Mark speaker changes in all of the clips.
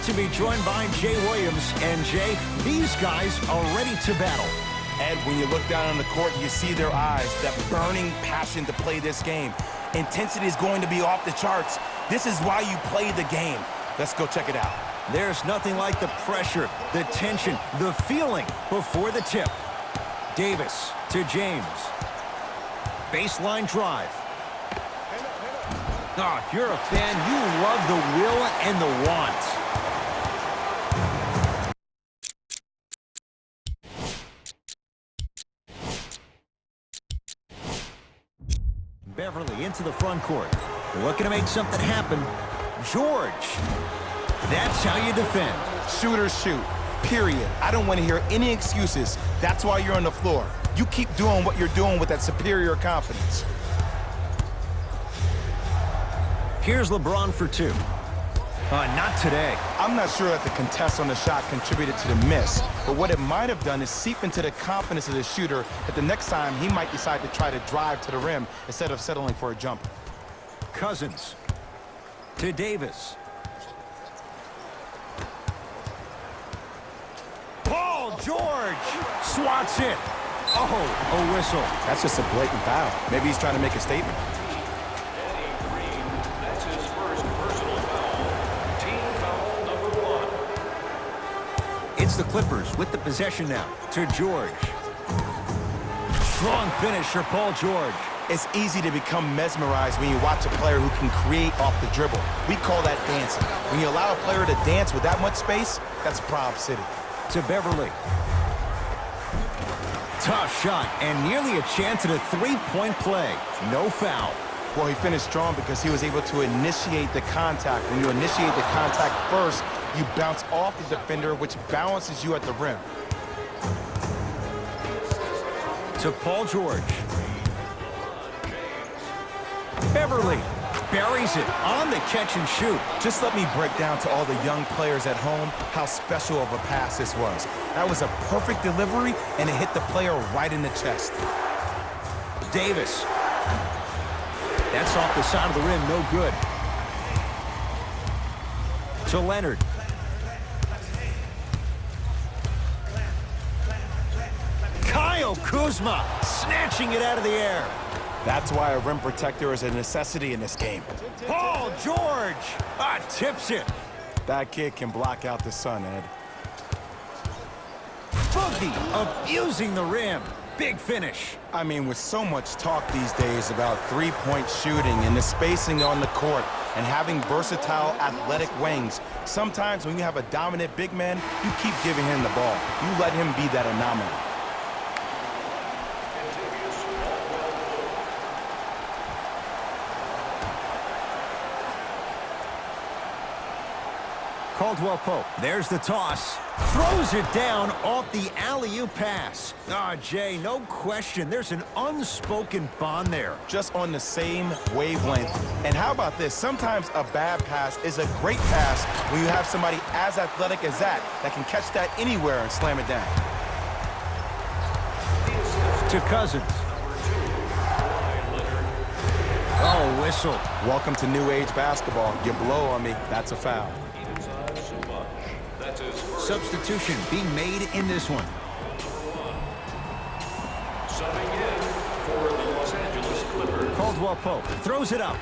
Speaker 1: to be joined by Jay Williams. And Jay, these guys are ready to battle.
Speaker 2: Ed, when you look down on the court, you see their eyes, that burning passion to play this game. Intensity is going to be off the charts. This is why you play the game. Let's go check it out.
Speaker 1: There's nothing like the pressure, the tension, the feeling before the tip. Davis to James. Baseline drive. Oh, if you're a fan, you love the will and the want. Beverly into the front court. Looking to make something happen. George. That's how you defend.
Speaker 2: Shooters shoot, period. I don't want to hear any excuses. That's why you're on the floor. You keep doing what you're doing with that superior confidence.
Speaker 1: Here's LeBron for two. Not today.
Speaker 2: I'm not sure that the contest on the shot contributed to the miss, but what it might have done is seep into the confidence of the shooter that the next time he might decide to try to drive to the rim instead of settling for a jumper.
Speaker 1: Cousins to Davis. Paul George swats it. Oh, a whistle.
Speaker 2: That's just a blatant foul. Maybe he's trying to make a statement.
Speaker 3: That's his first personal foul. Team foul number 1.
Speaker 1: It's the Clippers with the possession now to George. Strong finish for Paul George.
Speaker 2: It's easy to become mesmerized when you watch a player who can create off the dribble. We call that dancing. When you allow a player to dance with that much space, that's Prob City.
Speaker 1: To Beverly. Tough shot and nearly a chance at a three-point play. No foul.
Speaker 2: Well, he finished strong because he was able to initiate the contact. When you initiate the contact first, you bounce off the defender, which balances you at the rim.
Speaker 1: To Paul George. Beverly buries it on the catch and shoot.
Speaker 2: Just let me break down to all the young players at home how special of a pass this was. That was a perfect delivery, and it hit the player right in the chest.
Speaker 1: Davis. That's off the side of the rim, no good. To Leonard. Kyle Kuzma snatching it out of the air.
Speaker 2: That's why a rim protector is a necessity in this game.
Speaker 1: Paul George tips it.
Speaker 2: That kid can block out the sun, Ed.
Speaker 1: Boogie abusing the rim. Big finish.
Speaker 2: I mean, with so much talk these days about three-point shooting and the spacing on the court and having versatile athletic wings, sometimes when you have a dominant big man, you keep giving him the ball. You let him be that anomaly.
Speaker 1: Caldwell Pope, there's the toss. Throws it down off the alley-oop pass. Jay, no question, there's an unspoken bond there.
Speaker 2: Just on the same wavelength. And how about this? Sometimes a bad pass is a great pass when you have somebody as athletic as that can catch that anywhere and slam it down.
Speaker 1: To Cousins. Oh, whistle.
Speaker 2: Welcome to new age basketball. You blow on me, that's a foul.
Speaker 1: Substitution being made in this one.
Speaker 3: Subbing in for the Los Angeles Clippers.
Speaker 1: Caldwell Pope throws it up.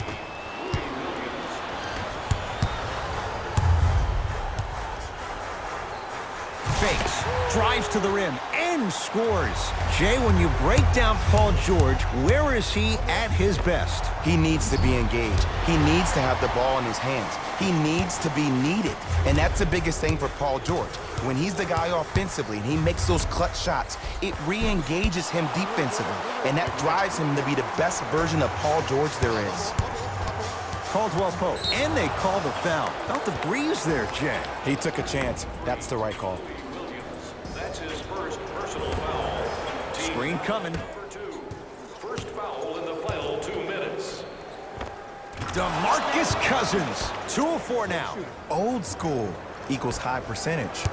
Speaker 1: Fakes, drives to the rim, and scores. Jay, when you break down Paul George, where is he at his best?
Speaker 2: He needs to be engaged. He needs to have the ball in his hands. He needs to be needed. And that's the biggest thing for Paul George. When he's the guy offensively and he makes those clutch shots, it re-engages him defensively. And that drives him to be the best version of Paul George there is.
Speaker 1: Caldwell Pope, and they call the foul. Felt the breeze there, Jay.
Speaker 2: He took a chance. That's the right call.
Speaker 3: That's his first personal foul.
Speaker 1: Screen coming.
Speaker 3: Number 2. First foul in the final 2 minutes.
Speaker 1: DeMarcus Cousins, 2 of 4 now.
Speaker 2: Old school equals high percentage.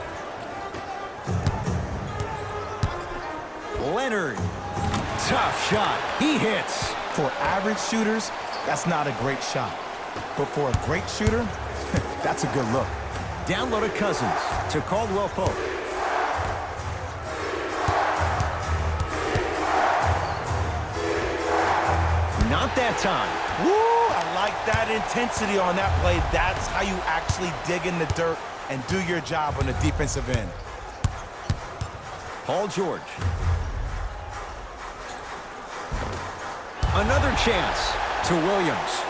Speaker 1: Leonard, tough shot, he hits.
Speaker 2: For average shooters, that's not a great shot. But for a great shooter, that's a good look.
Speaker 1: Down low to Cousins. To Caldwell Pope. Not that time.
Speaker 2: Woo! I like that intensity on that play. That's how you actually dig in the dirt and do your job on the defensive end.
Speaker 1: Paul George. Another chance to Williams.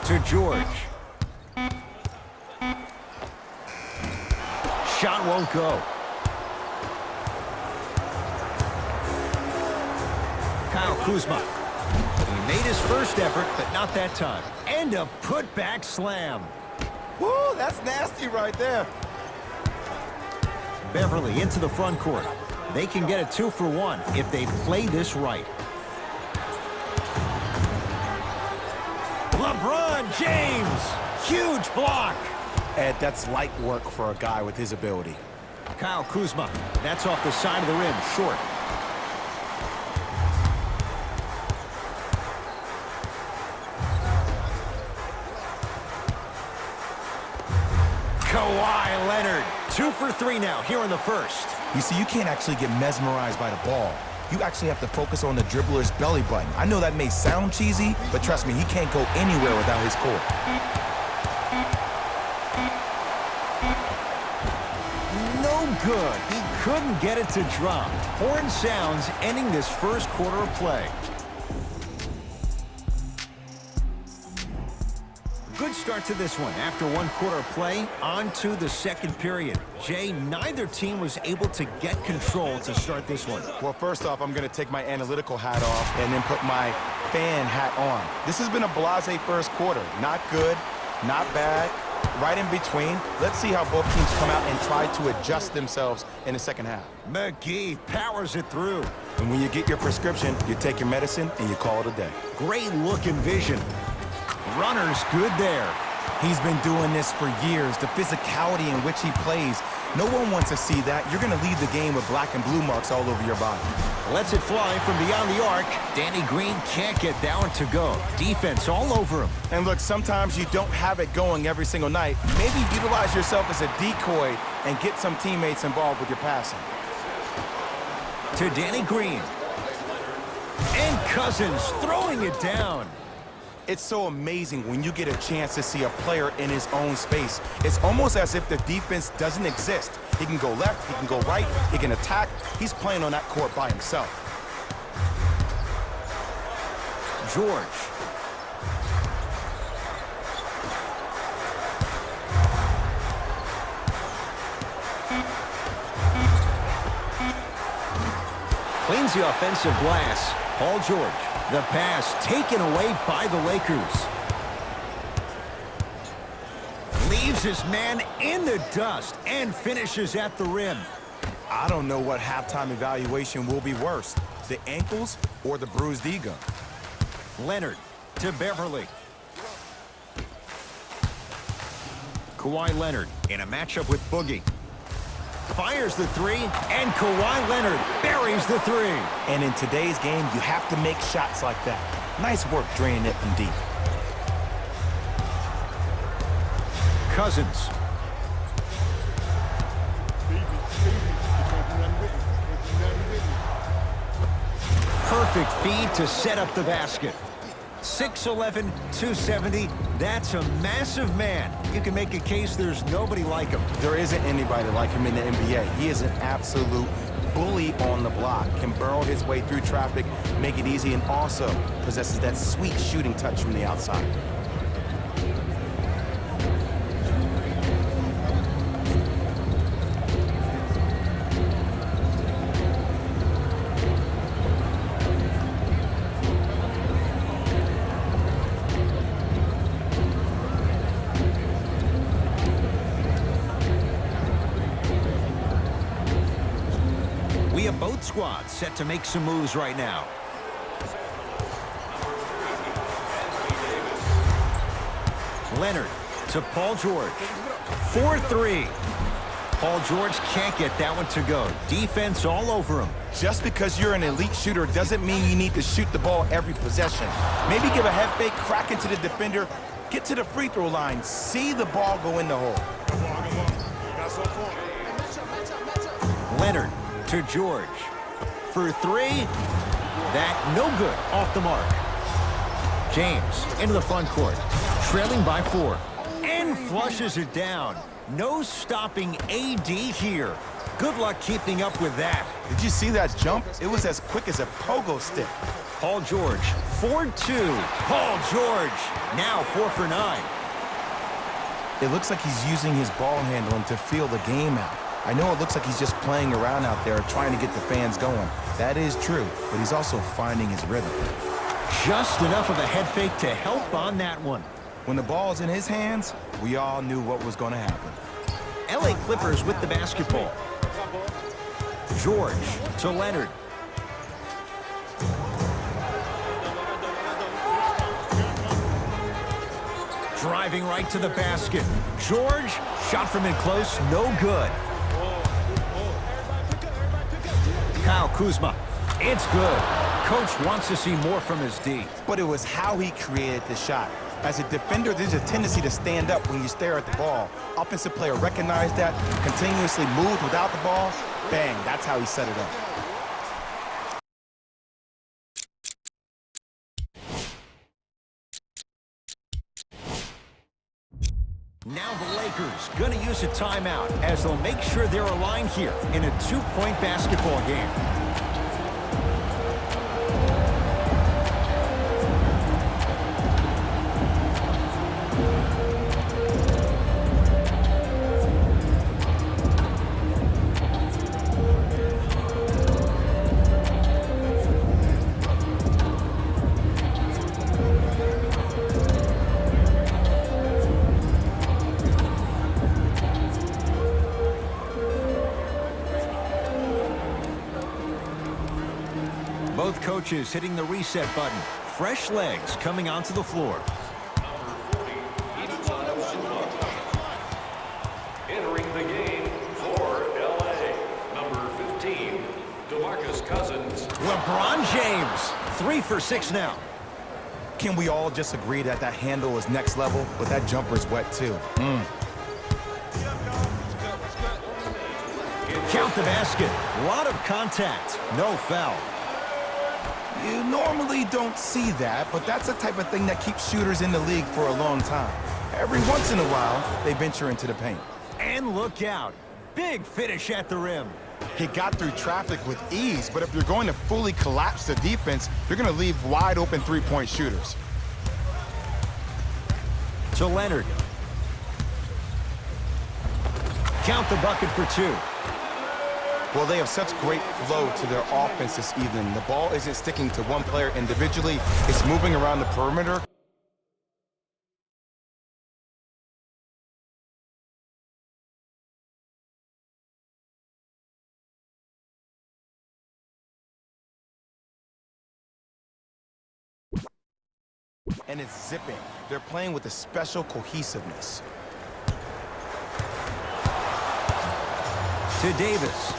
Speaker 1: To George. Shot won't go. Kyle Kuzma. He made his first effort, but not that time. And a putback slam.
Speaker 2: Woo! That's nasty right there.
Speaker 1: Beverly into the front court. They can get a 2-for-1 if they play this right. LeBron James. Huge block.
Speaker 2: Ed, that's light work for a guy with his ability.
Speaker 1: Kyle Kuzma. That's off the side of the rim. Short. Kawhi Leonard. 2 for 3 now here in the first.
Speaker 2: You see, you can't actually get mesmerized by the ball. You actually have to focus on the dribbler's belly button. I know that may sound cheesy, but trust me, he can't go anywhere without his core.
Speaker 1: No good. He couldn't get it to drop. Horn sounds ending this first quarter of play. Good start to this one. After 1 quarter of play, on to the second period. Jay, neither team was able to get control to start this one.
Speaker 2: Well, first off, I'm going to take my analytical hat off and then put my fan hat on. This has been a blasé first quarter. Not good, not bad, right in between. Let's see how both teams come out and try to adjust themselves in the second half.
Speaker 1: McGee powers it through.
Speaker 2: And when you get your prescription, you take your medicine and you call it a day.
Speaker 1: Great look and vision. Runner's good there.
Speaker 2: He's been doing this for years. The physicality in which he plays, no one wants to see that. You're going to leave the game with black and blue marks all over your body.
Speaker 1: Lets it fly from beyond the arc. Danny Green can't get that one to go. Defense all over him.
Speaker 2: And look, sometimes you don't have it going every single night. Maybe utilize yourself as a decoy and get some teammates involved with your passing.
Speaker 1: To Danny Green. And Cousins throwing it down.
Speaker 2: It's so amazing when you get a chance to see a player in his own space. It's almost as if the defense doesn't exist. He can go left, he can go right, he can attack. He's playing on that court by himself.
Speaker 1: George. Cleans the offensive glass. Paul George. The pass taken away by the Lakers. Leaves his man in the dust and finishes at the rim.
Speaker 2: I don't know what halftime evaluation will be worse, the ankles or the bruised ego.
Speaker 1: Leonard to Beverly. Kawhi Leonard in a matchup with Boogie. Fires the 3, and Kawhi Leonard buries the 3.
Speaker 2: And in today's game, you have to make shots like that. Nice work draining it from deep.
Speaker 1: Cousins. Perfect feed to set up the basket. 6'11", 270. That's a massive man. You can make a case there's nobody like him.
Speaker 2: There isn't anybody like him in the NBA. He is an absolute bully on the block, can burrow his way through traffic, make it easy, and also possesses that sweet shooting touch from the outside.
Speaker 1: We have both squads set to make some moves right now. Leonard to Paul George. 4-3. Paul George can't get that one to go. Defense all over him.
Speaker 2: Just because you're an elite shooter doesn't mean you need to shoot the ball every possession. Maybe give a head fake, crack into the defender, get to the free throw line, see the ball go in the hole.
Speaker 1: Leonard to George. For three. That no good. Off the mark. James into the front court. Trailing by 4. And flushes it down. No stopping AD here. Good luck keeping up with that.
Speaker 2: Did you see that jump? It was as quick as a pogo stick.
Speaker 1: Paul George, 4-2. Paul George, now 4 for 9.
Speaker 2: It looks like he's using his ball handling to feel the game out. I know it looks like he's just playing around out there trying to get the fans going. That is true, but he's also finding his rhythm.
Speaker 1: Just enough of a head fake to help on that one.
Speaker 2: When the ball's in his hands, we all knew what was going to happen.
Speaker 1: LA Clippers with the basketball. George to Leonard. Driving right to the basket. George, shot from in close, no good. Kyle Kuzma, it's good. Coach wants to see more from his D.
Speaker 2: But it was how he created the shot. As a defender, there's a tendency to stand up when you stare at the ball. Offensive player recognized that, continuously moved without the ball. Bang, that's how he set it up.
Speaker 1: Now the Lakers gonna use a timeout as they'll make sure they're aligned here in a 2-point basketball game. Both coaches hitting the reset button. Fresh legs coming onto the floor.
Speaker 3: Entering the game for LA, number 15, DeMarcus Cousins.
Speaker 1: LeBron James, 3 for 6 now.
Speaker 2: Can we all just agree that that handle is next level, but that jumper's wet too?
Speaker 1: Count the basket. A lot of contact. No foul.
Speaker 2: You normally don't see that, but that's the type of thing that keeps shooters in the league for a long time. Every once in a while, they venture into the paint.
Speaker 1: And look out. Big finish at the rim.
Speaker 2: He got through traffic with ease, but if you're going to fully collapse the defense, you're going to leave wide open three-point shooters.
Speaker 1: To Leonard. Count the bucket for 2.
Speaker 2: Well, they have such great flow to their offense this evening. The ball isn't sticking to one player individually. It's moving around the perimeter. And it's zipping. They're playing with a special cohesiveness.
Speaker 1: To Davis.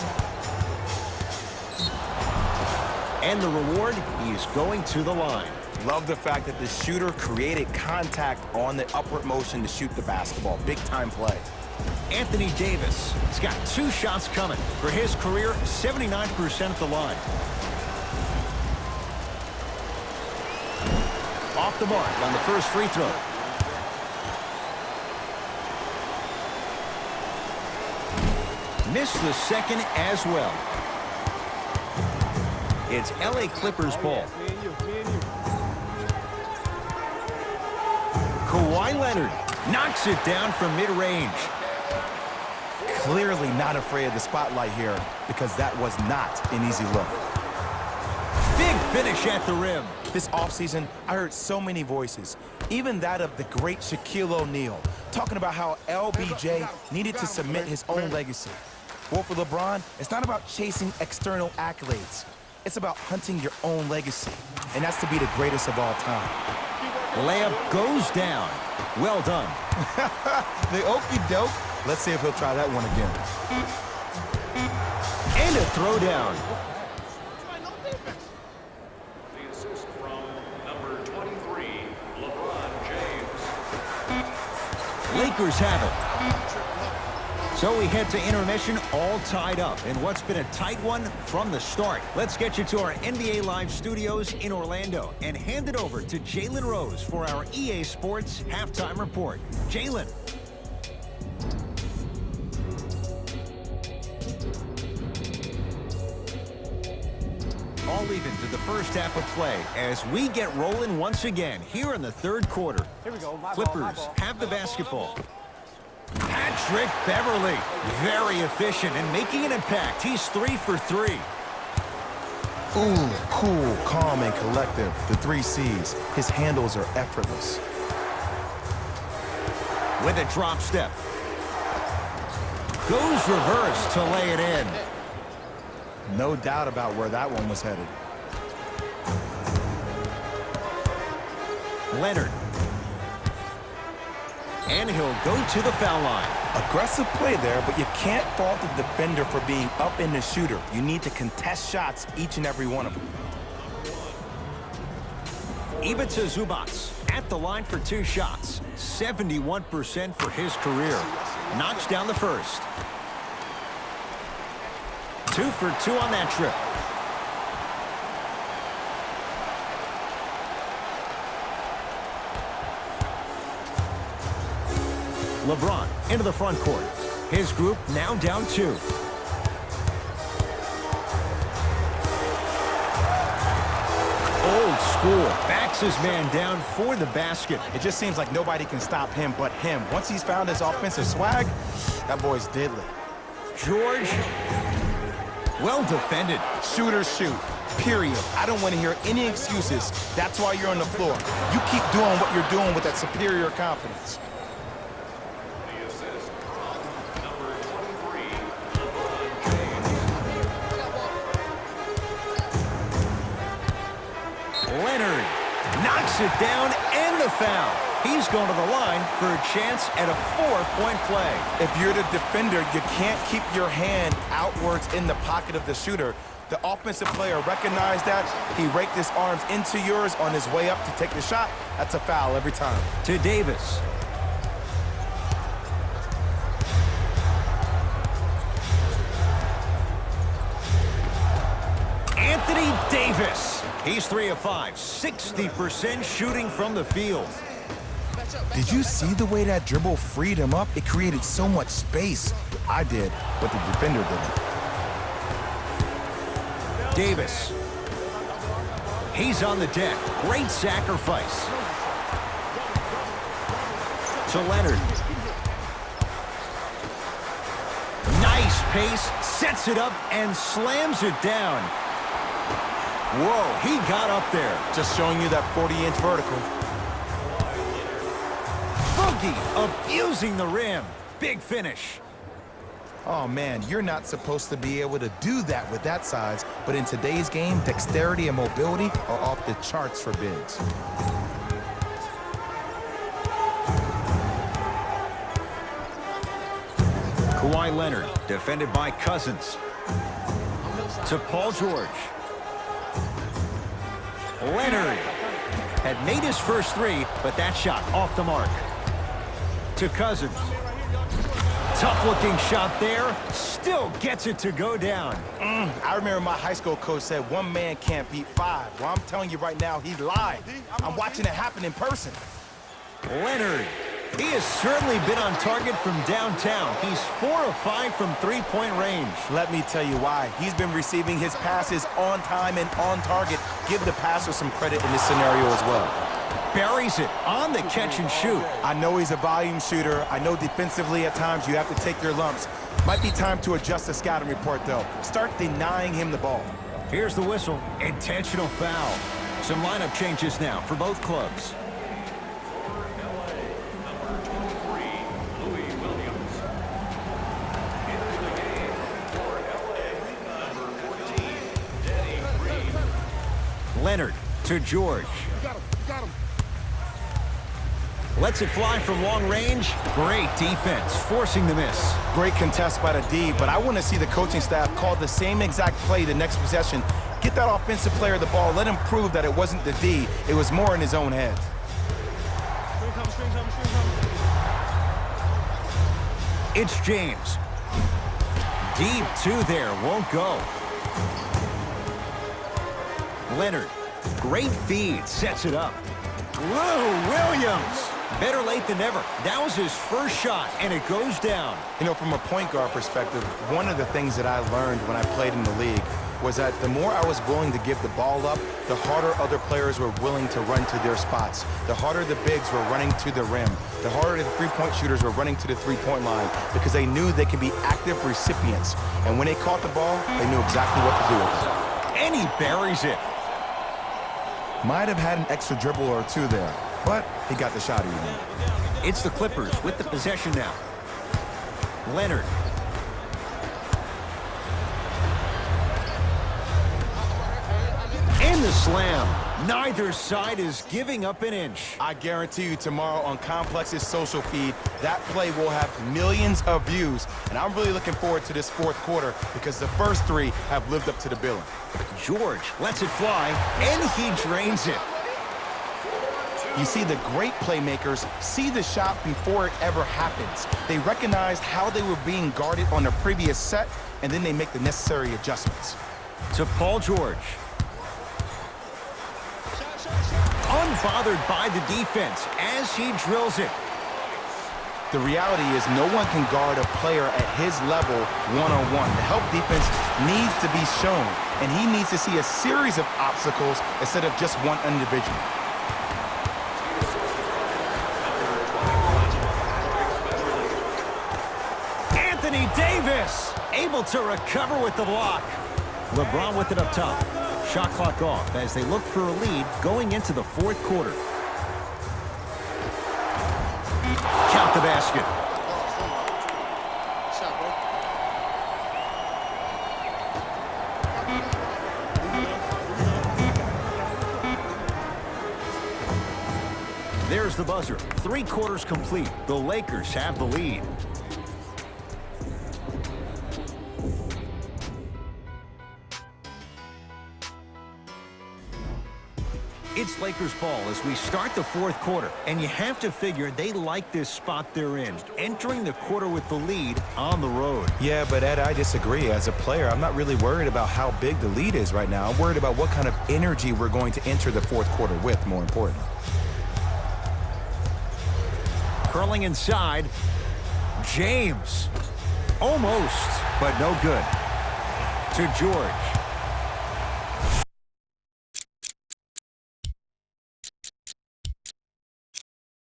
Speaker 1: And the reward, he's going to the line.
Speaker 2: Love the fact that the shooter created contact on the upward motion to shoot the basketball. Big time play.
Speaker 1: Anthony Davis has got 2 shots coming. For his career, 79% at the line. Off the mark on the first free throw. Missed the second as well. It's LA Clippers ball. Kawhi Leonard knocks it down from mid-range.
Speaker 2: Clearly not afraid of the spotlight here because that was not an easy look.
Speaker 1: Big finish at the rim.
Speaker 2: This offseason, I heard so many voices, even that of the great Shaquille O'Neal, talking about how LBJ needed to cement his own legacy. Well, for LeBron, it's not about chasing external accolades. It's about hunting your own legacy, and that's to be the greatest of all time.
Speaker 1: Layup goes down. Well done.
Speaker 2: The okey-doke Let's see if he'll try that one again.
Speaker 1: And a throwdown.
Speaker 3: The assist from number 23, LeBron James.
Speaker 1: Lakers have it. So we head to intermission all tied up in what's been a tight one from the start. Let's get you to our NBA Live studios in Orlando and hand it over to Jalen Rose for our EA Sports halftime report. Jalen. All even to the first half of play as we get rolling once again here in the third quarter.
Speaker 4: Here we go.
Speaker 1: Clippers have the basketball. Patrick Beverly, very efficient and making an impact. He's 3 for 3.
Speaker 2: Ooh, cool, calm, and collective. The 3 C's. His handles are effortless.
Speaker 1: With a drop step. Goes reverse to lay it in.
Speaker 2: No doubt about where that one was headed.
Speaker 1: Leonard. And he'll go to the foul line.
Speaker 2: Aggressive play there, but you can't fault the defender for being up in the shooter. You need to contest shots, each and every one of them.
Speaker 1: Ivica Zubac at the line for 2 shots. 71% for his career. Knocks down the first. 2 for 2 on that trip. LeBron into the front court. His group now down 2. Old school. Backs his man down for the basket.
Speaker 2: It just seems like nobody can stop him but him. Once he's found his offensive swag, that boy's deadly.
Speaker 1: George. Well defended.
Speaker 2: Shooters shoot, period. I don't want to hear any excuses. That's why you're on the floor. You keep doing what you're doing with that superior confidence.
Speaker 3: The assist from number 23, LeBron James.
Speaker 1: Leonard knocks it down and the foul. He's going to the line for a chance at a 4-point play.
Speaker 2: If you're the defender, you can't keep your hand outwards in the pocket of the shooter. The offensive player recognized that. He raked his arms into yours on his way up to take the shot. That's a foul every time.
Speaker 1: To Davis. Anthony Davis. He's 3 of 5, 60% shooting from the field.
Speaker 2: Did you see the way that dribble freed him up? It created so much space. I did, but the defender didn't.
Speaker 1: Davis. He's on the deck. Great sacrifice. To Leonard. Nice pace. Sets it up and slams it down. Whoa, he got up there.
Speaker 2: Just showing you that 40-inch vertical.
Speaker 1: Boogie abusing the rim. Big finish.
Speaker 2: Oh, man, you're not supposed to be able to do that with that size, but in today's game, dexterity and mobility are off the charts for bigs.
Speaker 1: Kawhi Leonard, defended by Cousins. To Paul George. Leonard had made his first 3, but that shot off the mark. To Cousins. Tough-looking shot there. Still gets it to go down.
Speaker 2: I remember my high school coach said 1 man can't beat 5. Well, I'm telling you right now, he lied. I'm watching it happen in person.
Speaker 1: Leonard. He has certainly been on target from downtown. He's 4 of 5 from 3-point range.
Speaker 2: Let me tell you why. He's been receiving his passes on time and on target. Give the passer some credit in this scenario as well.
Speaker 1: Buries it on the catch and shoot.
Speaker 2: I know he's a volume shooter. I know defensively at times you have to take your lumps. Might be time to adjust the scouting report, though. Start denying him the ball.
Speaker 1: Here's the whistle. Intentional foul. Some lineup changes now for both clubs. Leonard to George. Lets it fly from long range. Great defense, forcing the miss.
Speaker 2: Great contest by the D, but I want to see the coaching staff call the same exact play the next possession. Get that offensive player the ball. Let him prove that it wasn't the D. It was more in his own head.
Speaker 1: It's James. Deep two there, won't go. Leonard, great feed, sets it up. Lou Williams. Better late than never. That was his first shot, and it goes down.
Speaker 2: You know, from a point guard perspective, one of the things that I learned when I played in the league was that the more I was willing to give the ball up, the harder other players were willing to run to their spots. The harder the bigs were running to the rim. The harder the three-point shooters were running to the three-point line because they knew they could be active recipients. And when they caught the ball, they knew exactly what to do with it.
Speaker 1: And he buries it.
Speaker 2: Might have had an extra dribble or two there, but he got the shot even.
Speaker 1: It's the Clippers with the possession now. Leonard. And the slam. Neither side is giving up an inch.
Speaker 2: I guarantee you tomorrow on Complex's social feed, that play will have millions of views. And I'm really looking forward to this fourth quarter because the first three have lived up to the billing.
Speaker 1: George lets it fly, and he drains it.
Speaker 2: You see, the great playmakers see the shot before it ever happens. They recognized how they were being guarded on the previous set, and then they make the necessary adjustments.
Speaker 1: To Paul George. Unbothered by the defense as he drills it.
Speaker 2: The reality is no one can guard a player at his level one-on-one. The help defense needs to be shown, and he needs to see a series of obstacles instead of just one individual.
Speaker 1: Anthony Davis able to recover with the block. LeBron with it up top. Shot clock off as they look for a lead going into the fourth quarter. Count the basket. There's the buzzer. 3 quarters complete. The Lakers have the lead. It's Lakers ball as we start the fourth quarter, and you have to figure they like this spot they're in, entering the quarter with the lead on the road.
Speaker 2: Yeah, but Ed, I disagree. As a player, I'm not really worried about how big the lead is right now. I'm worried about what kind of energy we're going to enter the fourth quarter with, more importantly.
Speaker 1: Curling inside. James. Almost, but no good. To George.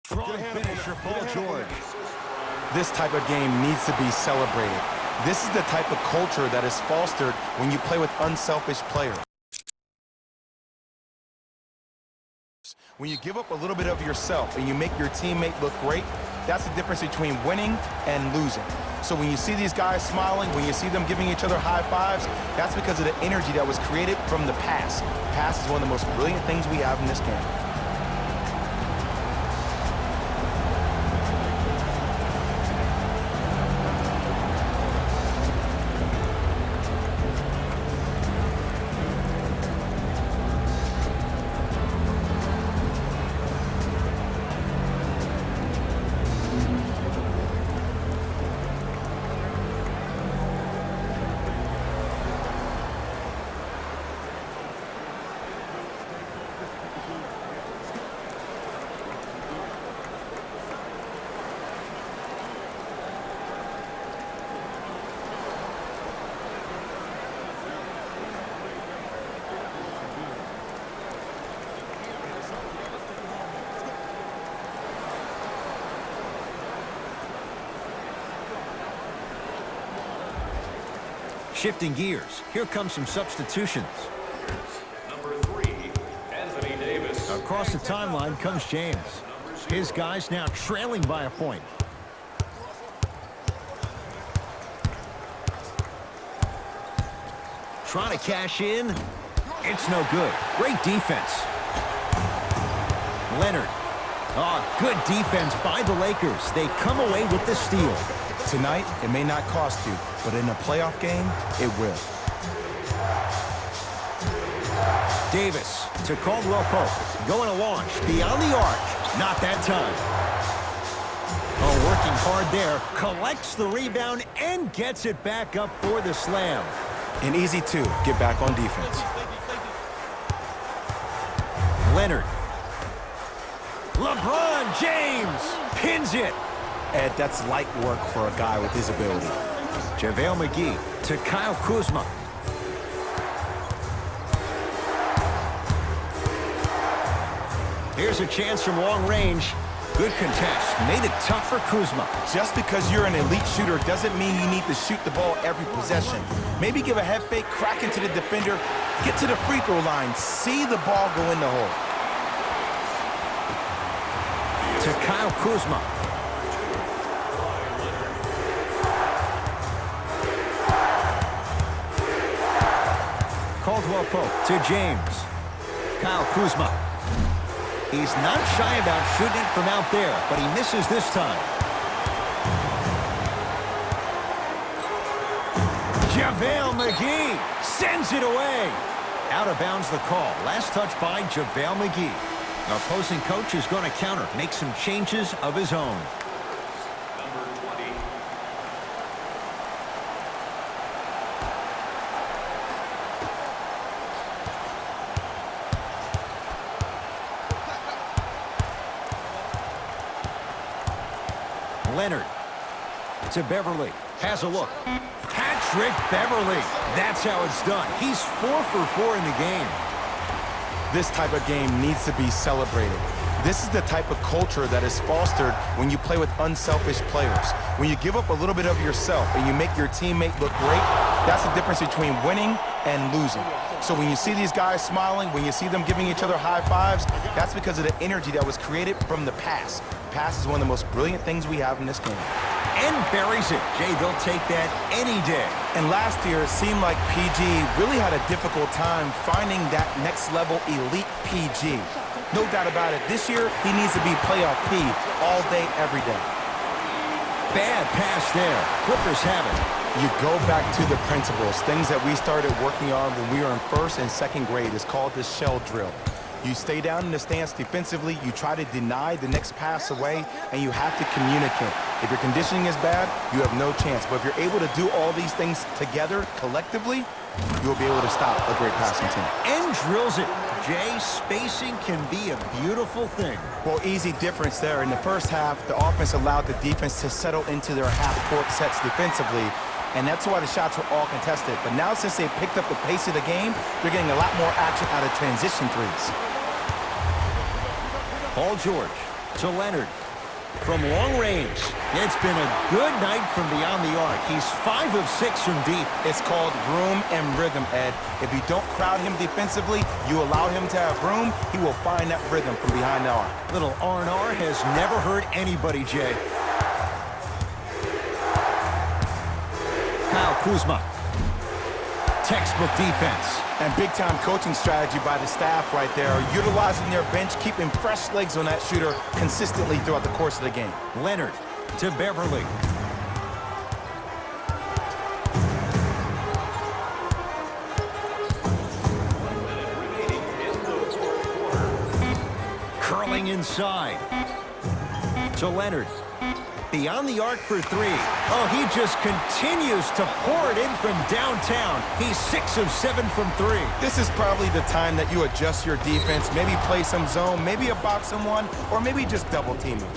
Speaker 1: Strong finisher, Paul George.
Speaker 2: This type of game needs to be celebrated. This is the type of culture that is fostered when you play with unselfish players. When you give up a little bit of yourself and you make your teammate look great, that's the difference between winning and losing. So when you see these guys smiling, when you see them giving each other high fives, that's because of the energy that was created from the pass. Pass is one of the most brilliant things we have in this game.
Speaker 1: Shifting gears, here comes some substitutions.
Speaker 3: Number 3, Anthony Davis.
Speaker 1: Across the timeline comes James. His guys now trailing by a point. Trying to cash in. It's no good. Great defense. Leonard. Oh, good defense by the Lakers. They come away with the steal.
Speaker 2: Tonight, it may not cost you, but in a playoff game, it will.
Speaker 1: Davis to Caldwell Pope. Going to launch beyond the arc. Not that time. Oh, working hard there. Collects the rebound and gets it back up for the slam.
Speaker 2: And easy, too. Get back on defense.
Speaker 1: Leonard. LeBron James pins it.
Speaker 2: Ed, that's light work for a guy with his ability.
Speaker 1: JaVale McGee to Kyle Kuzma. Here's a chance from long range. Good contest. Made it tough for Kuzma.
Speaker 2: Just because you're an elite shooter doesn't mean you need to shoot the ball every possession. Maybe give a head fake, crack into the defender, get to the free throw line, see the ball go in the hole.
Speaker 1: To Kyle Kuzma. Caldwell Pope to James. Kyle Kuzma. He's not shy about shooting it from out there, but he misses this time. JaVale McGee sends it away. Out of bounds the call. Last touch by JaVale McGee. Our opposing coach is going to counter, make some changes of his own.
Speaker 3: Number 20.
Speaker 1: Leonard to Beverly. Has a look. Patrick Beverly. That's how it's done. He's 4 for 4 in the game.
Speaker 2: This type of game needs to be celebrated. This is the type of culture that is fostered when you play with unselfish players. When you give up a little bit of yourself and you make your teammate look great, that's the difference between winning and losing. So when you see these guys smiling, when you see them giving each other high fives, that's because of the energy that was created from the pass. Pass is one of the most brilliant things we have in this game.
Speaker 1: And buries it. Jay, they'll take that any day.
Speaker 2: And last year, it seemed like PG really had a difficult time finding that next level elite PG. No doubt about it. This year, he needs to be playoff P all day, every day.
Speaker 1: Bad pass there. Clippers have it.
Speaker 2: You go back to the principles, things that we started working on when we were in first and second grade. It's called the shell drill. You stay down in the stance defensively, you try to deny the next pass away, and you have to communicate. If your conditioning is bad, you have no chance. But if you're able to do all these things together, collectively, you'll be able to stop a great passing team.
Speaker 1: And drills it. Jay, spacing can be a beautiful thing.
Speaker 2: Well, easy difference there. In the first half, the offense allowed the defense to settle into their half-court sets defensively, and that's why the shots were all contested. But now, since they picked up the pace of the game, they're getting a lot more action out of transition threes.
Speaker 1: Paul George to Leonard. From long range, it's been a good night from beyond the arc. He's 5 of 6 from deep.
Speaker 2: It's called room and rhythm, Ed. If you don't crowd him defensively, you allow him to have room, he will find that rhythm from behind the arc.
Speaker 1: Little R&R has never hurt anybody, Jay. Kyle Kuzma. Textbook defense.
Speaker 2: And big-time coaching strategy by the staff right there, utilizing their bench, keeping fresh legs on that shooter consistently throughout the course of the game.
Speaker 1: Leonard to Beverly. Curling inside. To Leonard. Beyond the arc for 3. Oh, he just continues to pour it in from downtown. He's 6 of 7 from 3.
Speaker 2: This is probably the time that you adjust your defense, maybe play some zone, maybe a box and one, or maybe just double team him.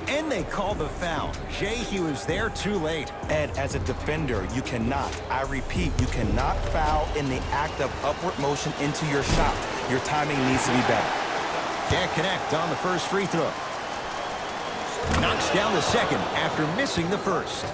Speaker 1: And they call the foul. Jay, he was there too late.
Speaker 2: Ed, as a defender, you cannot, I repeat, you cannot foul in the act of upward motion into your shot. Your timing needs to be better.
Speaker 1: Can't connect on the first free throw. Knocks down the second after missing the first.